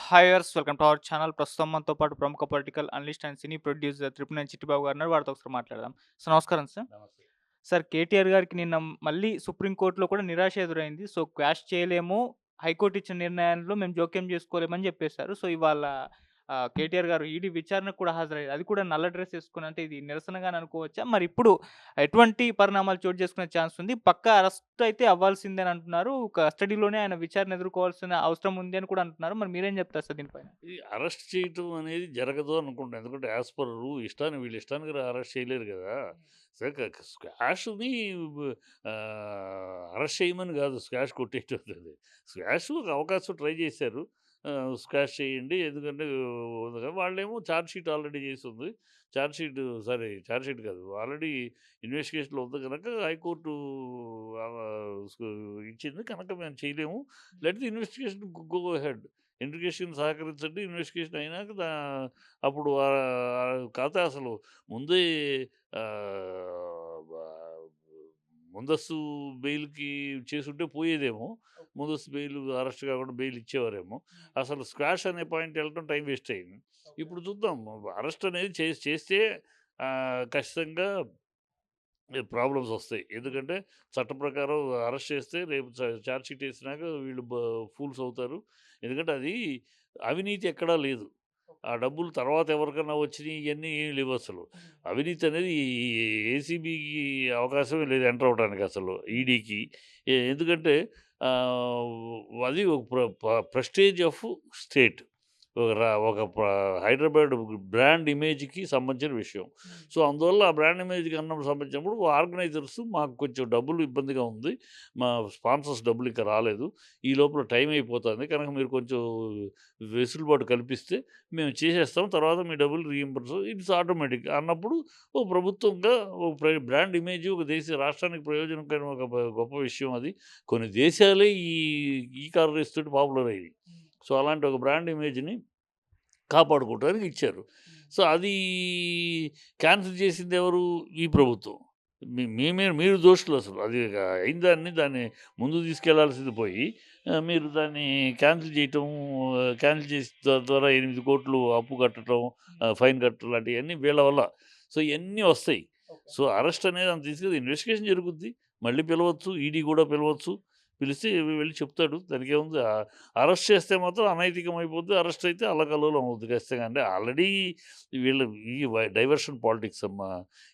హాయర్స్ welcome to our channel. ప్రస్తుతం మనతో పాటు ప్రముఖ political analyst and cine producer Tripuraneni Chittibabu గారు ఉన్నారు. వారితో ఒకసారి మాట్లాడదాం. సో, నమస్కారం సార్. నమస్తే. సార్, కేటీఆర్ గారికి నిన్న మళ్ళీ సుప్రీం కోర్ట్‌లో కూడా నిరాశ ఎదురైంది. సో, క్వాష్ చేయలేము. హైకోర్ట్ ఇచ్చిన నిర్ణయాల్లో మేము జోక్యం చేసుకోలేమని చెప్పేసారు. సో, ఇవాళ కేటీఆర్ గారు ఈడీ విచారణకు కూడా హాజరయ్యారు. అది కూడా నల్ల డ్రెస్ ఏసుకొని, అంటే ఇది నిరసనగానే అనుకోవచ్చా? మరి ఇప్పుడు ఎటువంటి పరిణామాలు చోటు చేసుకునే ఛాన్స్ ఉంది? పక్కా అరెస్ట్ అయితే అవ్వాల్సిందే అని అంటున్నారు. కస్టడీలోనే ఆయన విచారణ ఎదుర్కోవాల్సిన అవసరం ఉంది అని కూడా అంటున్నారు. మరి మీరేం చెప్తారు సార్ దీనిపైన? ఇది అరెస్ట్ చేయటం అనేది జరగదు అనుకుంటా. ఎందుకంటే యాజ్ పర్ ఇష్టాన్ని వీళ్ళ ఇష్టానికి అరెస్ట్ చేయలేరు కదా! సరే స్క్వాష్‌ని అరెస్ట్ చేయమని కాదు స్క్వాష్ కొట్టేయటం లేదు. స్క్వాష్ ఒక అవకాశం ట్రై చేశారు. స్క్వాష్ చేయండి ఎందుకంటే వాళ్ళేమో ఛార్జ్ షీట్ ఆల్రెడీ చేసుంది. ఛార్జ్ షీట్ కాదు. ఆల్రెడీ ఇన్వెస్టిగేషన్‌లో ఉంది గనక హైకోర్టు ఇచ్చింది కనుక మేము చేయలేము. Let the investigation go ahead. Investigation సహకరించండి. ఇన్వెస్టిగేషన్ అయినాక అప్పుడు కాతే అసలు ముందే బ ముందస్తు బెయిల్‌కి చేసుంటే పోయేదేమో. ముందస్తు బెయిల్ అరెస్ట్ కాకుండా బెయిల్ ఇచ్చేవారేమో. అసలు స్క్వాష్ అనే పాయింట్ వెళ్ళటం టైం వేస్ట్ అయింది. ఇప్పుడు చూద్దాం. అరెస్ట్ అనేది చేస్తే ఖచ్చితంగా ప్రాబ్లమ్స్ వస్తాయి. ఎందుకంటే చట్టం ప్రకారం అరెస్ట్ చేస్తే రేపు చార్జ్ షీట్ ఏసినాక వీళ్ళు ఫూల్స్ అవుతారు. ఎందుకంటే అది అవినీతి ఎక్కడా లేదు. ఆ డబ్బులు తర్వాత ఎవరికన్నా వచ్చినయి ఇయన్నీ ఏమి లేవసలు. అవినీతి అనేది ఏసీబీకి అవకాశమే లేదు ఎంటర్ అవ్వడానికి అసలు. ఈడీకి. ఎందుకంటే అది ఒక ప్రెస్టీజ్ ఆఫ్ స్టేట్. ఒక హైదరాబాద్ బ్రాండ్ ఇమేజ్‌కి సంబంధించిన విషయం. సో, అందువల్ల ఆ బ్రాండ్ ఇమేజ్‌కి సంబంధించినప్పుడు ఆర్గనైజర్స్ మాకు కొంచెం డబ్బులు ఇబ్బందిగా ఉంది. మా స్పాన్సర్స్ డబ్బులు ఇంకా రాలేదు. ఈ లోపల టైం అయిపోతుంది. కనుక మీరు కొంచెం వెసులుబాటు కల్పిస్తే మేము చేసేస్తాం. తర్వాత మీ డబ్బులు ఇట్స్ ఆటోమేటిక్ అన్నప్పుడు ఓ ప్రభుత్వంగా ఒక బ్రాండ్ ఇమేజ్ ఒక రాష్ట్రానికి ప్రయోజనకరమైన ఒక గొప్ప విషయం అది. కొన్ని దేశాలే ఈ కార్ రేస్ తోటి పాపులర్ అయ్యాయి. సో, అలాంటి ఒక బ్రాండ్ ఇమేజ్‌ని కాపాడుకోవటానికి ఇచ్చారు. సో, అది క్యాన్సిల్ చేసిందెవరు? ఈ ప్రభుత్వం. మీరు దోషులసలు. అది దాన్ని ముందుకు తీసుకెళ్లాల్సింది పోయి మీరు దాన్ని క్యాన్సిల్ చేయటం, క్యాన్సిల్ చేసిన ద్వారా 8,00,00,000 అప్పు కట్టటం, ఫైన్ కట్టడం లాంటియన్నీ వీళ్ళ వల్ల. సో, ఇయన్నీ వస్తాయి. సో, అరెస్ట్ అనేది అంత ఈజీగా ఇన్వెస్టిగేషన్ జరుగుద్ది. మళ్ళీ పిలవచ్చు. ఈడీ కూడా పిలవచ్చు. పిలిస్తే వెళ్లి చెప్తాడు. దానికేముంది. అరెస్ట్ చేస్తే మాత్రం అనైతికం అయిపోద్ది. అరెస్ట్ అయితే అల్లకల్లోలం అవుద్ది ఖచ్చితంగా. అంటే ఆల్రెడీ వీళ్ళు ఈ డైవర్షన్ పాలిటిక్స్ అమ్మా.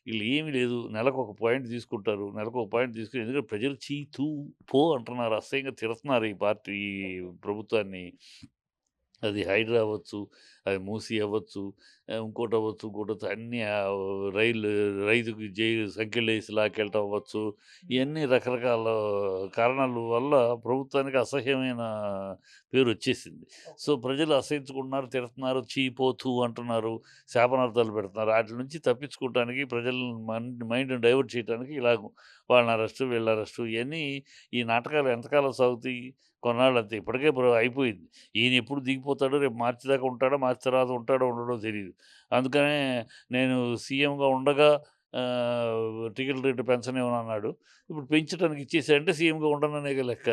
ఈళ్ళు ఏమి లేదు. నెలకొక పాయింట్ తీసుకుంటారు. నెలకొక పాయింట్ తీసుకొని ఎందుకంటే ప్రజలు ఛీ, తూ, పో అంటున్నారు. అసహ్యంగా తిడుతున్నారు ఈ ప్రభుత్వాన్ని. అది హైడ్రా అవ్వచ్చు, అది మూసీ అవ్వచ్చు, ఇంకోటవ్వచ్చు, ఇంకోటొచ్చు అన్నీ రైతుకి సంకెళ్ళేసి లాక్కెళ్ళటం అవ్వచ్చు. ఇయన్నీ రకరకాల కారణాల వల్ల ప్రభుత్వానికి అసహ్యమైన పేరొచ్చేసింది. సో, ప్రజలు అసహించుకుంటున్నారు, తిడుతున్నారు, ఛీ, పో, థూ అంటున్నారు, శాపనార్థాలు పెడుతున్నారు. ఆటిల నుంచి తప్పించుకోవటానికి ప్రజల మైండ్‌ని డైవర్ట్ చేయటానికి ఇలాగ వాళ్ళని అరెస్టు, వీళ్ళని అరెస్టు ఇయన్నీ ఈ నాటకాలు ఎంతకాలం సాగుతాయి? కొన్నాళ్ళంతే. ఇప్పటికే అయిపోయింది. ఈయన ఎప్పుడు దిగిపోతాడో, రేపు మార్చి దాకా ఉంటాడో, మార్చి తర్వాత ఉంటాడో, ఉండడో తెలీదు. అందుకనే నేను సీఎంగా ఉండగా టికెట్ రేట్ పెంచనివ్వనన్నాడు. ఇప్పుడు పెంచడానికి ఇచ్చేసాడంటే సీఎంగా ఉండననేగా లెక్క.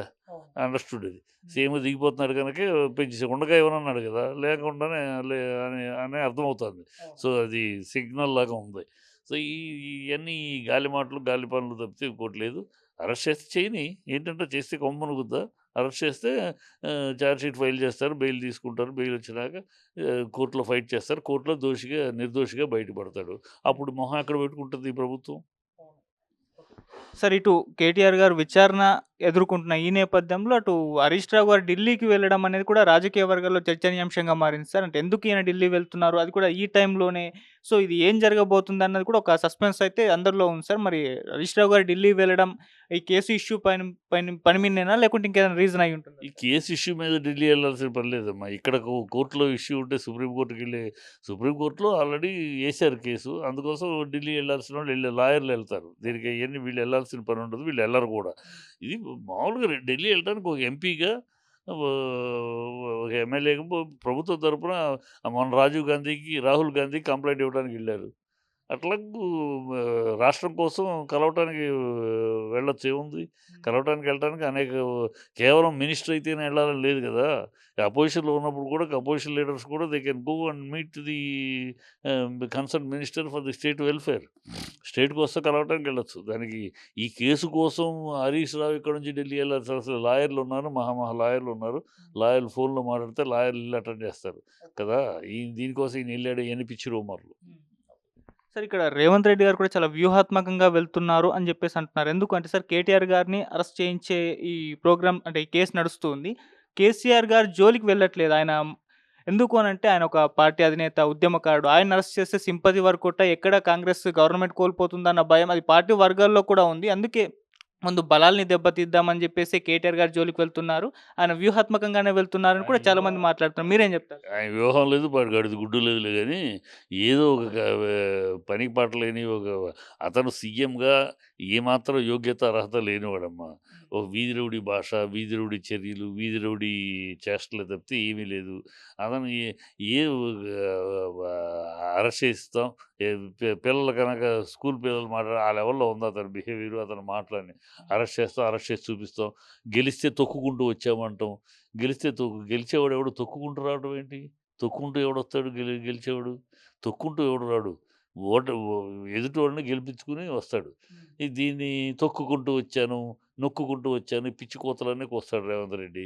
అండర్‌స్టూడ్ అది. సీఎంగా దిగిపోతున్నాడు గనుకే ఉండగా ఇవ్వనన్నాడు గదా! లేకుండానే అనే అర్థమవుతుంది. సో, అది సిగ్నల్ లాగా ఉంది. సో, ఇయన్నీ గాలి మాటలు, గాలి పనులు తప్పితే ఇంకోటి లేదు. అరెస్ట్ చేస్తే చేయని. ఏంటంటే చేస్తే కొమ్మ మునుగుద్దా? అరెస్ట్ చేస్తే చార్జ్ షీట్ ఫైల్ చేస్తారు. బెయిల్ తీసుకుంటారు. బెయిల్ వచ్చినాక కోర్ట్‌లో ఫైట్ చేస్తారు. కోర్ట్‌లో నిర్దోషిగా బయటపడతాడు. అప్పుడు మొహం ఎక్కడ పెట్టుకుంటది ఈ ప్రభుత్వం? సార్, ఇటు కేటీఆర్ గారు విచారణ ఎదుర్కొంటున్న ఈ నేపథ్యంలో అటు హరీష్ రావు గారు ఢిల్లీకి వెళ్ళడం అనేది కూడా రాజకీయ వర్గాల్లో చర్చనీయాంశంగా మారింది సార్. అంటే ఎందుకు ఈయన ఢిల్లీ వెళ్తున్నారు? అది కూడా ఈ టైంలోనే. సో, ఇది ఏం జరగబోతుందన్నది కూడా ఒక సస్పెన్స్ అయితే అందరిలో ఉంది సార్. మరి హరీష్ రావు గారు ఢిల్లీ వెళ్ళడం ఈ కేసు ఇష్యూ పని మీదనేనా? లేకుంటే ఇంకేదైనా రీజన్ అయ్యి ఉంటుందా? ఈ కేస్ ఇష్యూ మీద ఢిల్లీ ఎళ్ళాల్సిన పని లేదమ్మా. ఇక్కడ కోర్ట్‌లో ఇష్యూ ఉంటే సుప్రీం కోర్ట్‌లో ఆల్రెడీ ఏశారు కేసు. అందుకోసం ఢిల్లీ ఎళ్ళాల్సినోళ్ళు లాయర్‌లు ఎళ్తారు. దీనికి ఇయన్నీ వీళ్ళు ఎళ్ళాల్సిన పని ఉండదు. వీళ్ళు ఎళ్ళరు కూడా. ఇది మామూలుగా ఢిల్లీ ఎళ్ళడానికి ఒక ఎంపీగా ఓ ఒక ఎమ్మెల్యేగా ప్రభుత్వం తరపున మొన్న రాహుల్ గాంధీకి కంప్లెయింట్ ఇవ్వడానికి ఎళ్లారు. అట్లాగూ రాష్ట్రం కోసం కలవటానికి వెళ్ళొచ్చు ఏముంది? కలవటానికి వెళ్ళటానికి అనేక కేవలం మినిస్టర్ అయితేనే వెళ్ళాలని లేదు గదా! అపోజిషన్‌లో ఉన్నప్పుడు కూడా అపోజిషన్ లీడర్స్ కూడా they can go and meet the concern minister for the state welfare. State కోసం కలవటానికి వెళ్ళొచ్చు. దానికి ఈ కేసు కోసం హరీష్ రావు ఇక్కడి నుంచి ఢిల్లీ వెళ్ళాల్సిన అవసరం లేదు. లాయర్‌లున్నారు. మహా లాయర్‌లున్నారు. లాయర్లు ఫోన్‌లో మాట్లాడితే లాయర్లు ఎళ్లి అటెండ్ చేస్తారు కదా! దీనికోసం ఈయన ఎళ్ళాడు ఇయన్నీ పిచ్చి రూమర్లు. సార్ ఇక్కడ రేవంత్ రెడ్డి గారు కూడా చాలా వ్యూహాత్మకంగా వెళ్తున్నారు అని జెప్పేసి అంటున్నారు. ఎందుకంటే సార్ కేటీఆర్ గారిని అరెస్ట్ చేయించే ఈ ప్రోగ్రామ్ అంటే ఈ కేసు నడుస్తూ ఉంది. కేసీఆర్ గారు జోలికి వెళ్ళట్లేదు. ఆయన ఎందుకు అనంటే ఆయన ఒక పార్టీ అధినేత, ఉద్యమకారుడు. ఆయన్ని అరెస్ట్ చేస్తే సింపతి వర్కౌట్ అయ్యి ఎక్కడ కాంగ్రెస్ గవర్నమెంట్ కోల్పోతుందన్న భయం అది పార్టీ వర్గాల్లో కూడా ఉంది. అందుకే ముందు బలాల్ని దెబ్బతీద్దామని జెప్పేసి కేటీఆర్ గారి జోలికి వెళ్తున్నారు. ఆయన వ్యూహాత్మకంగానే వెళ్తున్నారని కూడా ఆయన చాలా మంది మాట్లాడుతున్నారు. మీరేం జెప్తారు? ఆయన వ్యూహం లేదు, గడిది గుడ్డు లేదులే గానీ, ఏదో ఒక పనికి పాట లేని ఒక అతను సీఎంగా ఏమాత్రం యోగ్యత, అర్హత లేనివాడమ్మా. ఒక వీధి రౌడీ భాష, వీధి రౌడీ చర్యలు, వీధి రౌడీ చేష్టలు తప్పితే ఏమీ లేదు. అతను ఏ అరెస్ట్ చేస్తాం. ఏ పిల్లలు కనుక స్కూల్ పిల్లలు ఆ లెవెల్‌లో ఉంది అతని బిహేవియర్, అతని మాటలన్నీ. అరెస్ట్ చేస్తాం, అరెస్ట్ చేసి చూపిస్తాం. గెలిస్తే తొక్కుకుంటూ వచ్చామంటాం. గెలిచేవాడు ఎవడు తొక్కుకుంటూ రావడం ఏంటి? తొక్కుకుంటూ ఎవడొస్తాడు గెలిచేవాడు? తొక్కుంటూ ఎవడు రాడు. ఎదుటోడిని గెలిపించుకొని వస్తాడు. దీన్ని తొక్కుకుంటూ వచ్చాను, నొక్కుకుంటూ వచ్చాను, ఈ పిచ్చి కూతలన్నీ కూస్తాడు రేవంత్ రెడ్డి.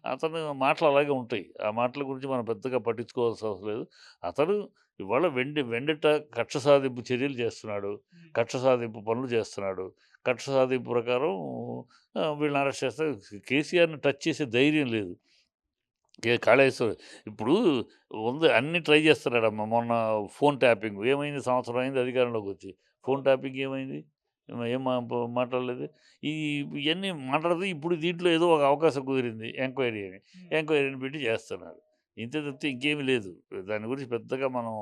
అతను మాటలు అలాగే ఉంటాయి. ఆ మాటల గురించి మనం పెద్దగా పట్టించుకోవాల్సిన అవసరం లేదు. అతను ఇవాళ వెండిట కక్ష సాధింపు చర్యలు చేస్తున్నాడు. కక్ష సాధింపు పనులు చేస్తున్నాడు. కక్ష సాధింపు ప్రకారం వీళ్ళని అరెస్ట్ చేస్తే కేసీఆర్‌ని టచ్ చేసే ధైర్యం లేదు. కాళేశ్వరం ఇప్పుడు ఉంది అన్నీ ట్రై చేస్తున్నాడమ్మా. మొన్న ఫోన్ ట్యాపింగ్ ఏమైంది? సంవత్సరం అయింది అధికారంలోకొచ్చి. ఫోన్ ట్యాపింగ్ ఏమైంది? ఏం మాట్లాడలేదు. ఈ ఇయన్నీ మాట్లాడితే ఇప్పుడు దీంట్లో ఏదో ఒక అవకాశం కుదిరింది ఎంక్వైరీ అని. ఎంక్వైరీని పెట్టి చేస్తున్నారు. ఇంతే తప్పితే ఇంకేమీ లేదు. దాని గురించి పెద్దగా మనం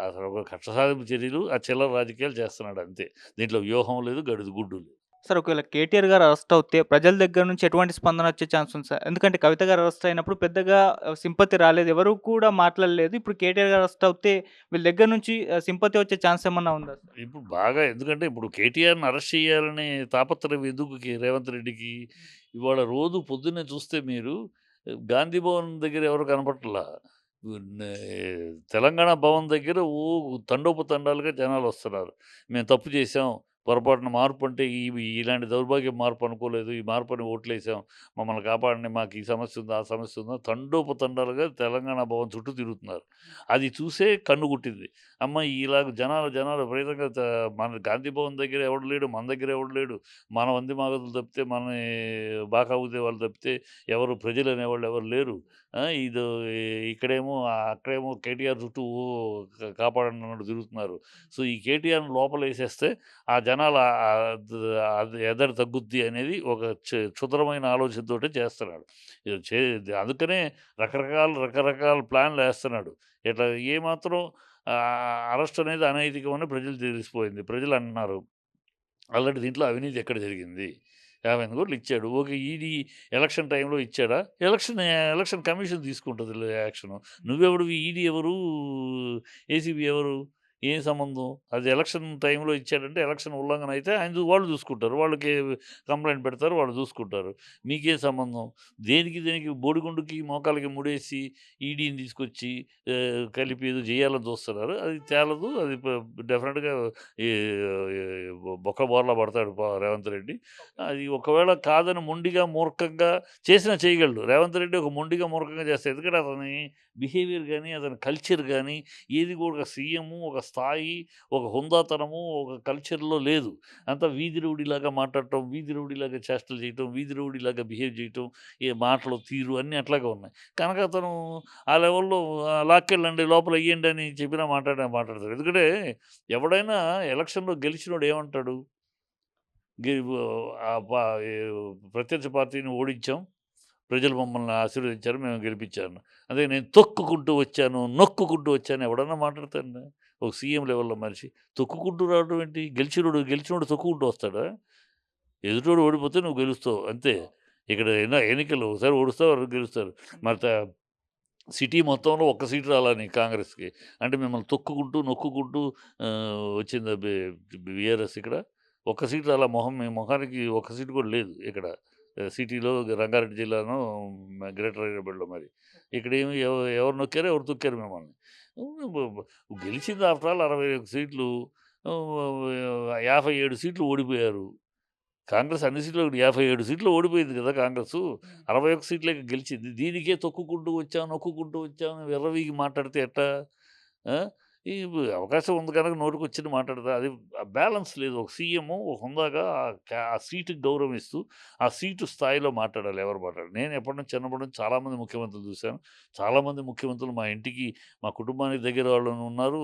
అసలు ఒక కక్ష సాధింపు చర్యలు, ఆ చిల్లర రాజకీయాలు చేస్తున్నాడు అంతే. దీంట్లో వ్యూహం లేదు, గడిది గుడ్డు లేదు. సార్ ఒకవేళ కేటీఆర్ గారు అరెస్ట్ అవుతే ప్రజల దగ్గర నుంచి ఎటువంటి స్పందన వచ్చే ఛాన్స్ ఉంది సార్? ఎందుకంటే కవిత గారు అరెస్ట్ అయినప్పుడు పెద్దగా సింపతి రాలేదు. ఎవరు కూడా మాట్లాడలేదు. ఇప్పుడు కేటీఆర్ గారు అరెస్ట్ అవుతే వీళ్ళ దగ్గర నుంచి సింపతి వచ్చే ఛాన్స్ ఏమన్నా ఉందా సార్? ఇప్పుడు బాగా ఎందుకంటే ఇప్పుడు కేటీఆర్‌ని అరెస్ట్ చేయాలనే తాపత్రయం ఎందుకు రేవంత్ రెడ్డికి? ఇవాళ రోజు పొద్దున్నే చూస్తే మీరు గాంధీ భవన్ దగ్గర ఎవరు కనపడట్లా. నే తెలంగాణ భవన్ దగ్గర తండోపతండాలుగా జనాలొస్తున్నారు. మేము తప్పు చేశాం. పొరపాటున మార్పు అంటే ఇలాంటి దౌర్భాగ్య మార్పు అనుకోలేదు. ఈ మార్పని ఓట్లేసాం. మమ్మల్ని కాపాడండి. మాకు ఈ సమస్య ఉంది, ఆ సమస్య ఉందని తండోపతండాలుగా తెలంగాణ భవన్ చుట్టూ తిరుగుతున్నారు. అది చూసే కన్ను గుట్టింది. అమ్మ ఇలాగ జనాలు విపరీతంగా మన గాంధీ భవన్ దగ్గర ఎవడు లేడు. మన దగ్గర ఎవడు లేడు. మన వంది మాగదులు తప్పితే మనని బాకా ఊదే వాళ్ళు తప్పితే ఎవరు ప్రజలనేవాళ్ళు ఎవరు లేరు. ఇదో ఇక్కడేమో అక్కడేమో కేటీఆర్ చుట్టూ కాపాడండి అన్నట్టు తిరుగుతున్నారు. సో, ఈ కేటీఆర్‌ని లోపలేసేస్తే ఆ జనాల అది ఎదరు తగ్గుద్ది అనేది ఒక క్షుద్రమైన ఆలోచనతోటే చేస్తున్నాడు. ఇది చే అందుకనే రకరకాల ప్లాన్‌లేస్తున్నాడు. ఇట్లా ఏమాత్రం అరెస్ట్ అనేది అనైతికమని ప్రజలు తెలిసిపోయింది. ప్రజలు అంటున్నారు. ఆల్రెడీ దీంట్లో అవినీతి ఎక్కడ జరిగింది? 50,000,00,000 ఇచ్చాడు. ఓకే. ఈడీ ఎలక్షన్ టైమ్‌లో ఇచ్చాడా? ఎలక్షన్ కమిషన్ తీసుకుంటది యాక్షను. నువ్వెవడివి? ఈడీ ఎవరు? ఏసీబీ ఎవరు? ఏం సంబంధం? అది ఎలక్షన్ టైమ్‌లో ఇచ్చాడంటే ఎలక్షన్ ఉల్లంఘన అయితే వాళ్ళు చూసుకుంటారు. వాళ్ళకి కంప్లెయింట్ పెడతారు. వాళ్ళు చూసుకుంటారు. మీకేం సంబంధం? దేనికి బోడిగుండుకి, మోకాళ్ళకి ముడేసి ఈడీని తీసుకొచ్చి కలిపి ఏదో చేయాలని చూస్తున్నారు. అది తేలదు. అది డెఫినిట్‌గా ఈ బొక్క బోర్లా పడతాడు రేవంత్ రెడ్డి. అది ఒకవేళ కాదని మొండిగా, మూర్ఖంగా చేసినా చేయగలడు. రేవంత్ రెడ్డి ఒక మొండిగా, మూర్ఖంగా చేస్తాడు. ఎందుకంటే అతని బిహేవియర్ గాని, అతని కల్చర్ గాని ఏది కూడా ఒక సీఎము, ఒక స్థాయి, ఒక హుందాతనము, ఒక కల్చర్‌లో లేదు. అంతా వీధి రౌడీలాగా మాట్లాడటం, వీధి రౌడీలాగా చేష్టలు చేయటం, వీధి రౌడీలాగా బిహేవ్ చేయటం, మాటలు, తీరు అన్నీ అట్లాగే ఉన్నాయి. కనుక అతను ఆ లెవెల్‌లో లాక్కెళ్ళండి, లోపల ఎయ్యండి అని చెప్పినా మాట్లాడతాడు. ఎందుకంటే ఎవడైనా ఎలక్షన్‌లో గెలిచినోడు ఏమంటాడు? గె ఆహ్, ప ఏ ప్రత్యర్థి పార్టీని ఓడించాం. ప్రజలు మమ్మల్ని ఆశీర్వదించారు. మేము గెలిపించాను. అదే నేను తొక్కుకుంటూ వచ్చాను, నొక్కుకుంటూ వచ్చాను ఎవడన్నా మాట్లాడతాడా? ఒక సీఎం లెవెల్‌లో మనిషి. తొక్కుకుంటూ రావడం ఏంటి? గెలిచినోడు తొక్కుకుంటూ వస్తాడా? ఎదుటోడు ఓడిపోతే నువ్వు గెలుస్తావు అంతే. ఇక్కడ ఎన్నికలు ఒకసారి ఓడుస్తారు, ఒకసారి గెలుస్తారు. మరి సిటీ మొత్తంలో ఒక్క సీటు రాలని కాంగ్రెస్‌కి. అంటే మిమ్మల్ని తొక్కుకుంటూ, నొక్కుకుంటూ వచ్చిందా బీఆర్ఎస్ ఇక్కడ? ఒక్క సీటు రాలా. మీ మొహానికి ఒక్క సీటు కూడా లేదు ఇక్కడ. సిటీలో రంగారెడ్డి జిల్లానో గ్రేటర్ హైదరాబాద్‌లో మరి. ఇక్కడేమి ఎవరు నొక్కారో, ఎవరు తొక్కారు మిమ్మల్ని. బ బ గెలిచింది ఆఫ్టర్ ఆల్ 61 సీట్లు. 57 సీట్లు ఓడిపోయారు. కాంగ్రెస్ అన్ని సీట్లు 57 సీట్లు ఓడిపోయింది కదా కాంగ్రెసు. 61 సీట్లే గెలిచింది. దీనికే తొక్కుకుంటూ వచ్చాం, నొక్కుకుంటూ వచ్చాం, విర్రవీగి మాట్లాడితే ఎట్టా? ఆ! ఈ అవకాశం ఉంది కనుక నోటికొచ్చింది మాట్లాడతా. అది బ్యాలెన్స్ లేదు. ఒక సీఎము హుందాగా ఆ సీటుకి గౌరవం ఇస్తూ, ఆ సీటు స్థాయిలో మాట్లాడాలి ఎవరు మాట్లాడాలి. నేను చిన్నప్పటి నుంచి చాలామంది ముఖ్యమంత్రులు చూశాను. చాలామంది ముఖ్యమంత్రులు మా ఇంటికి, మా కుటుంబానికి దగ్గర వాళ్ళు ఉన్నారు.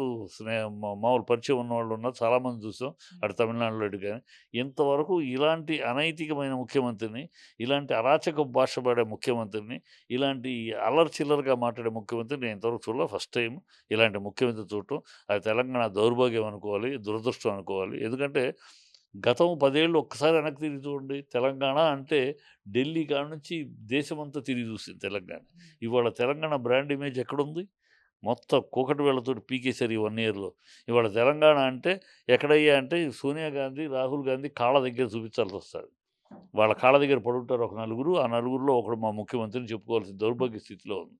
మామూలు పరిచయం ఉన్నవాళ్ళు ఉన్నారు. చాలామంది చూసాం. అటు తమిళనాడులో ఇటు గాని. ఇంతవరకు ఇలాంటి అనైతికమైన ముఖ్యమంత్రిని, ఇలాంటి అరాచక భాష పడే ముఖ్యమంత్రిని, ఇలాంటి అల్లరి చిల్లరగా మాట్లాడే ముఖ్యమంత్రిని నేను ఇంతవరకు చూడలే. ఫస్ట్ టైమ్ ఇలాంటి ముఖ్యమంత్రి చూడటం. అది తెలంగాణ దౌర్భాగ్యం అనుకోవాలి. దురదృష్టం అనుకోవాలి. ఎందుకంటే గతం 10 ఏళ్ళు ఒక్కసారి వెనక్కి తిరిగి చూడండి. తెలంగాణ అంటే ఢిల్లీ కాడ నుంచి దేశమంతా తిరిగి చూసింది తెలంగాణ. ఇవాళ తెలంగాణ బ్రాండ్ ఇమేజ్ ఎక్కడుంది? మొత్తం కూకటి వేళ్ళతోటి పీకేశారు ఈ 1 ఇయర్‌లో. ఇవాళ తెలంగాణ అంటే ఎక్కడయ్యా అంటే సోనియా గాంధీ, రాహుల్ గాంధీ కాళ్ళ దగ్గర చూపించాల్సొస్తది. వాళ్ళ కాళ్ళ దగ్గర పడుంటారు ఒక నలుగురు. ఆ నలుగురిలో ఒకడు మా ముఖ్యమంత్రిని చెప్పుకోవాల్సిన దౌర్భాగ్య స్థితిలో ఉంది.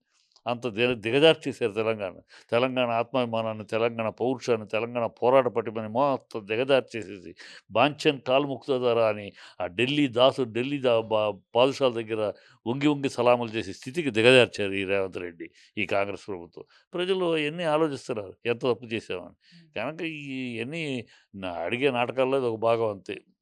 అంత దిగజార్చేశారు తెలంగాణ. తెలంగాణ ఆత్మాభిమానాన్ని, తెలంగాణ పౌరుషాన్ని, తెలంగాణ పోరాట పటిమని మొత్తం దిగజార్చేసేసి బాంఛన్ కాలు ముక్తదారా అని ఆ ఢిల్లీ పాదుషాల దగ్గర వంగి వంగి సలాములు చేసే స్థితికి దిగజార్చారు ఈ రేవంత్ రెడ్డి, ఈ కాంగ్రెస్ ప్రభుత్వం. ప్రజలు అయన్నీ ఆలోచిస్తున్నారు ఎంత తప్పు చేశామని. కనుక ఇయన్నీ అడిగే నాటకాల్లో ఇదొక భాగం అంతే.